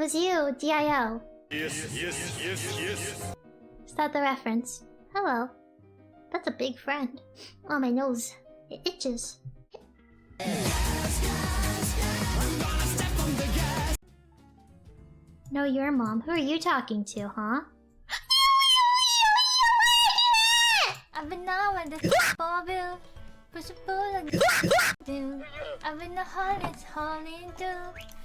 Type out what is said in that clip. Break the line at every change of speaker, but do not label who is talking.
was you, DIO.
Yes.
Is that the reference? Hello. That's a big friend. Oh, my nose. It itches. No, your mom. Who are you talking to, huh?
I've been now in the ball push a ball like do. I've been the hardest, hauling too.